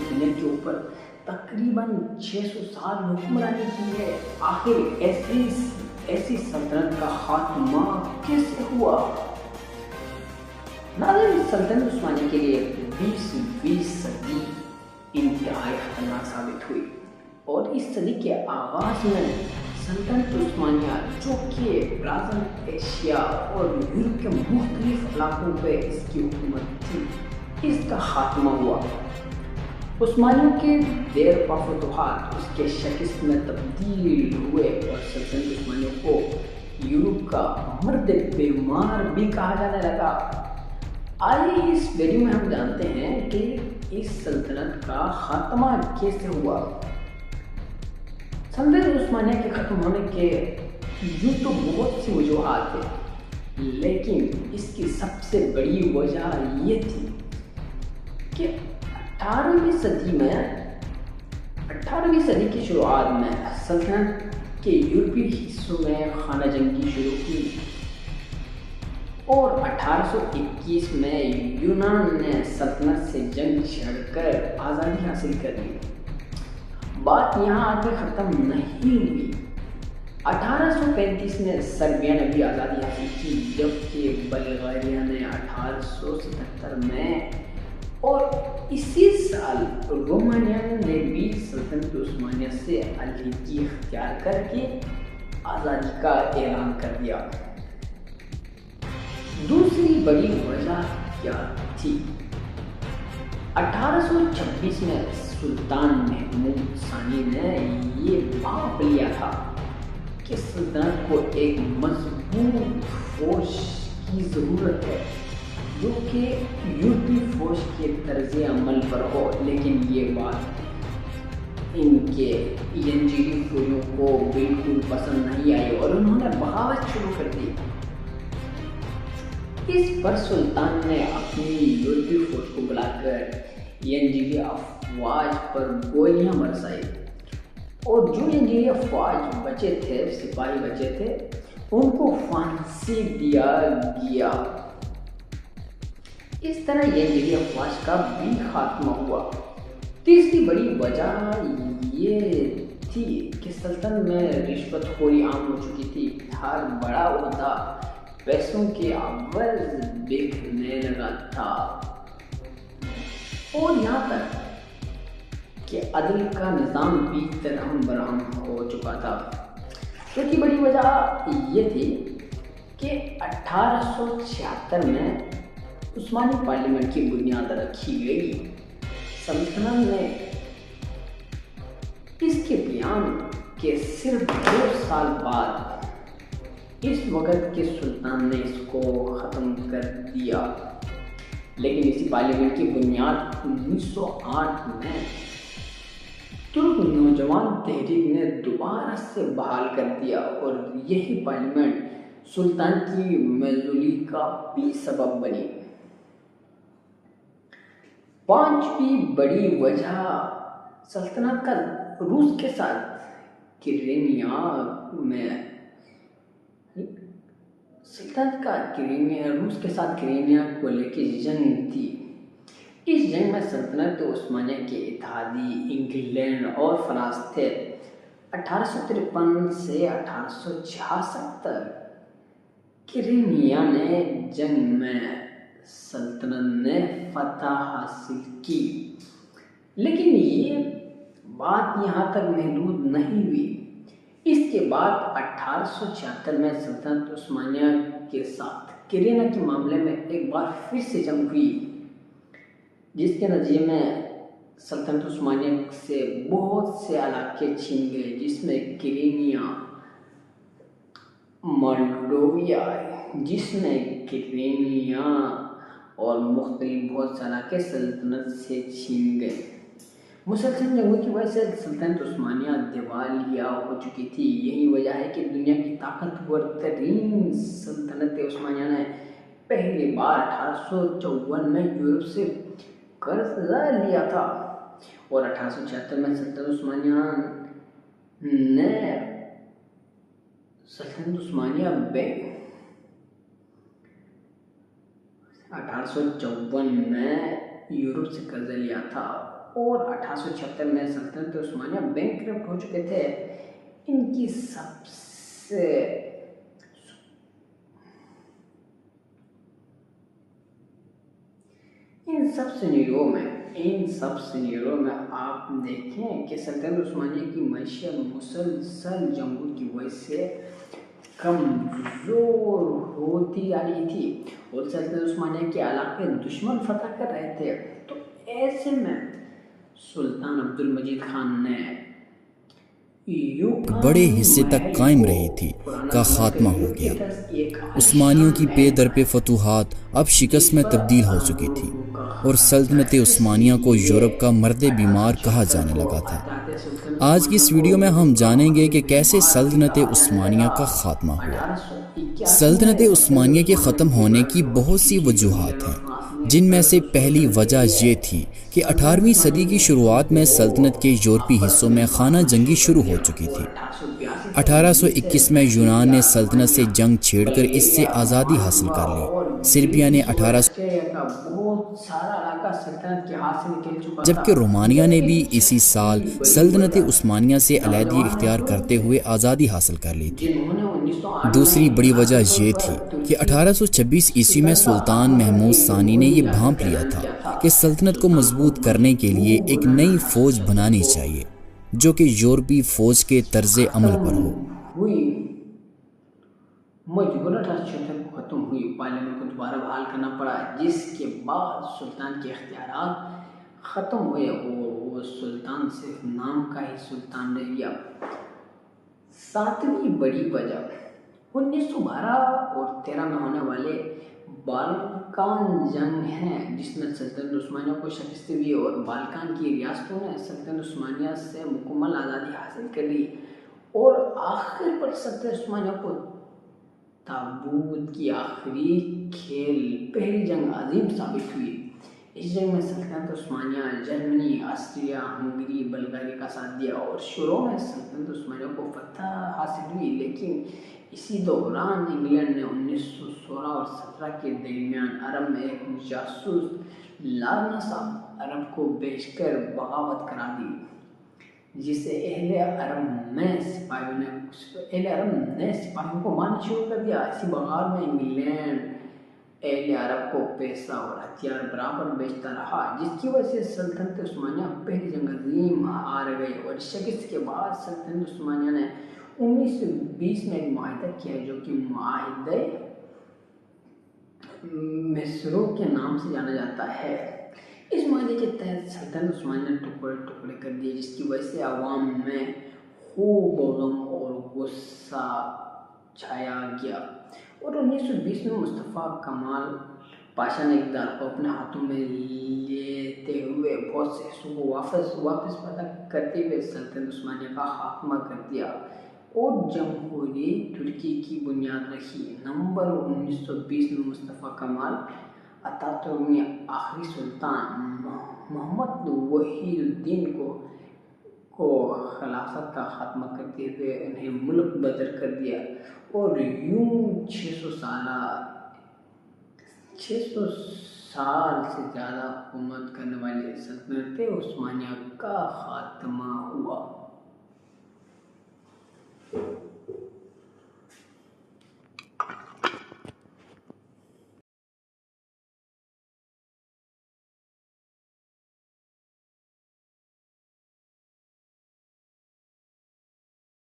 دنیا کے اوپر تقریباً 600 سال حکمرانی کی ہے، آخر ایسی سلطنت کا خاتمہ کیسے ہوا؟ ناظرین، سلطنت عثمانیہ کے لیے 20ویں صدی انتہائی خطرناک ثابت ہوئی، اور اس صدی کے آغاز میں سلطنت عثمانیہ، جو کہ برازیل، ایشیا اور یورپ کے مختلف علاقوں پہ اس کی حکومت تھی، اس کا خاتمہ ہوا۔ عثمانیوں کے دیر پا فتوحات اس کے شکست میں تبدیل ہوئے اور سلطنت عثمانیہ کو یورپ کا مرد بیمار بھی کہا جانے لگا۔ آئیے اس ویڈیو میں ہم جانتے ہیں کہ اس سلطنت کا خاتمہ کیسے ہوا۔ سلطنت عثمانیہ کے ختم ہونے کے یوں تو بہت سی وجوہات ہیں، لیکن اس کی سب سے بڑی وجہ یہ تھی کہ 18ویں صدی کی شروعات میں سلطنت کے یورپی حصوں میں خانہ جنگی شروع ہوئی، اور 1821 میں یونان نے سلطنت سے جنگ چھڑ کر آزادی حاصل کر لی۔ بات یہاں آ کے ختم نہیں ہوئی۔ 1835 میں سربیا نے بھی آزادی حاصل کی، جبکہ بلغاریہ نے 1877 میں، اور اسی سال رومانیہ نے بھی سلطنت عثمانیہ سے علیحدگی اختیار کر کے آزادی کا اعلان کر دیا۔ دوسری بڑی وجہ کیا تھی؟ 1826 میں سلطان محمود ثانی نے یہ بھانپ لیا تھا کہ سلطنت کو ایک مضبوط فوج کی ضرورت ہے جو کہ یورپی فوج کے طرز عمل پر ہو، لیکن یہ بات ان کے ینجیری فوجوں کو بالکل پسند نہیں آئی اور انہوں نے بغاوت شروع کر دی۔ اس پر سلطان نے اپنی یورپی فوج کو بلا کر ینجیری افواج پر گولیاں برسائی، اور جو ینجیری افواج بچے تھے، سپاہی بچے تھے، ان کو پھانسی دیا گیا۔ اس طرح ینجیری افواج کا بھی خاتمہ ہوا۔ تیسری بڑی وجہ یہ تھی کہ سلطنت میں رشوت خوری عام ہو چکی تھی، ہر بڑا عہدہ پیسوں کے عوض بکنے لگا تھا، اور یہاں تک کہ عدل کا نظام بھی درہم برہم ہو چکا تھا۔ چوتھی بڑی وجہ یہ تھی کہ 1876 میں عثمانی پارلیمنٹ کی بنیاد رکھی گئی۔ سلطنت نے اس کے قیام کے صرف 2 سال بعد اس وقت کے سلطان نے اس کو ختم کر دیا، لیکن اسی پارلیمنٹ کی بنیاد 1908 میں ترک نوجوان تحریک نے دوبارہ سے بحال کر دیا، اور یہی پارلیمنٹ سلطان کی معزولی کا بھی سبب بنی۔ پانچویں بڑی وجہ سلطنت کا روس کے ساتھ کرینیا کو لے کے جنگ تھی۔ اس جنگ میں سلطنت عثمانیہ کے اتحادی انگلینڈ اور فرانس تھے۔ 1853 سے 1866 تک کرینیا نے جنگ میں سلطنت نے فتح حاصل کی، لیکن یہ بات یہاں تک محدود نہیں ہوئی۔ اس کے بعد 1876 میں سلطنت عثمانیہ کے ساتھ کرینیا کے معاملے میں ایک بار پھر سے جنگ ہوئی، جس کے نتیجے میں سلطنت عثمانیہ سے بہت سے علاقے چھین گئے، جس میں کرینیا، مولڈوویا، جس میں کرینیا اور مختلف بہت سے علاقے سلطنت سے چھین گئے۔ مسلسل جنگوں کی وجہ سے سلطنت عثمانیہ دیوالیہ ہو چکی تھی۔ یہی وجہ ہے کہ دنیا کی طاقتور ترین سلطنت عثمانیہ نے پہلی بار 1854 میں یورپ سے قرضہ لیا تھا، اور 1876 میں سلطنت عثمانیہ بینک 1854 میں یورپ سے قرضہ لیا تھا، اور 1876 میں سلطنت عثمانیہ بینکرپٹ ہو چکے تھے۔ ان کی سب سینیروں میں آپ دیکھیں کہ سلطنت عثمانیہ کی معیشت مسلسل جنگوں کی وجہ سے کمزور ہوتی آ رہی تھی اور سلطنت عثمانیہ کے علاقے دشمن فتح کر رہے تھے۔ تو ایسے میں سلطان عبد المجید خان نے بڑے حصے تک قائم رہی تھی کا خاتمہ ہو گیا۔ عثمانیوں کی پے در پہ فتوحات اب شکست میں تبدیل ہو چکی تھی اور سلطنت عثمانیہ کو یورپ کا مرد بیمار کہا جانے لگا تھا۔ آج کی اس ویڈیو میں ہم جانیں گے کہ کیسے سلطنت عثمانیہ کا خاتمہ ہوا۔ سلطنت عثمانیہ کے ختم ہونے کی بہت سی وجوہات ہیں، جن میں سے پہلی وجہ یہ تھی کہ 18ویں صدی کی شروعات میں سلطنت کے یورپی حصوں میں خانہ جنگی شروع ہو چکی تھی۔ 1821 میں یونان نے سلطنت سے جنگ چھیڑ کر اس سے آزادی حاصل کر لی۔ سربیا نے جبکہ رومانیہ نے بھی اسی سال سلطنت عثمانیہ سے علیحدگی اختیار کرتے ہوئے آزادی حاصل کر لی تھی۔ دوسری بڑی وجہ یہ تھی کہ 1826 عیسوی میں سلطان محمود ثانی نے یہ بھانپ لیا تھا کہ سلطنت کو مضبوط کرنے کے لیے ایک نئی فوج بنانی چاہیے جو کہ یورپی فوج کے طرز عمل پر ہو۔ مجبوراً 1876 کو ختم ہوئی، پارلیمنٹ کو دوبارہ بحال کرنا پڑا، جس کے بعد سلطان کے اختیارات ختم ہوئے اور وہ سلطان صرف نام کا ہی سلطان رہ گیا۔ ساتویں بڑی وجہ 1912 اور 13 میں ہونے والے بالکان جنگ ہے، جس میں سلطنت عثمانیہ کو شکست ہوئی اور بالکان کی ریاستوں نے سلطنت عثمانیہ سے مکمل آزادی حاصل کر لی اور آخر پر سلطنت عثمانیہ کو تابوت کی آخری کھیل پہلی جنگ عظیم ثابت ہوئی۔ اس جنگ میں سلطنت عثمانیہ جرمنی، آسٹریا، ہنگری، بلغاریہ کا ساتھ دیا اور شروع میں سلطنت عثمانیہ کو فتح حاصل ہوئی، لیکن اسی دوران انگلینڈ نے 1916 اور 17 کے درمیان عرب میں ایک جاسوس لارنس عرب کو بھیج کر بغاوت کرا دی، جسے اہل عرب نے سپاہیوں کو مارنا شروع کر دیا۔ اسی بغاوت میں انگلینڈ اہل عرب کو پیسہ اور ہتھیار برابر بیچتا رہا، جس کی وجہ سے سلطنت عثمانیہ پہلی جنگ عظیم ہار گئی اور شکست کے بعد سلطنت عثمانیہ نے 1920 میں ایک معاہدہ کیا جو کہ معاہدہ میسرو کے نام سے جانا جاتا ہے۔ اس معاہدے کے تحت سلطنت عثمانیہ نے ٹکڑے ٹکڑے کر دیے، جس کی وجہ سے عوام میں خوب غم اور غصہ چھایا گیا اور 1920 میں مصطفیٰ کمال پاشا نے اقتدار کو اپنے ہاتھوں میں لیتے ہوئے بہت سے حصوں کو واپس فتح کرتے ہوئے سلطنت عثمانیہ کا خاتمہ کر دیا اور جمہوری ترکی کی بنیاد رکھی۔ نومبر 1920 میں مصطفیٰ کمال اتاتورک نے آخری سلطان محمد وحید الدین کو خلافت کا خاتمہ کرتے ہوئے انہیں ملک بدر کر دیا اور یوں 600 سال سے زیادہ حکومت کرنے والی سلطنت عثمانیہ کا خاتمہ ہوا۔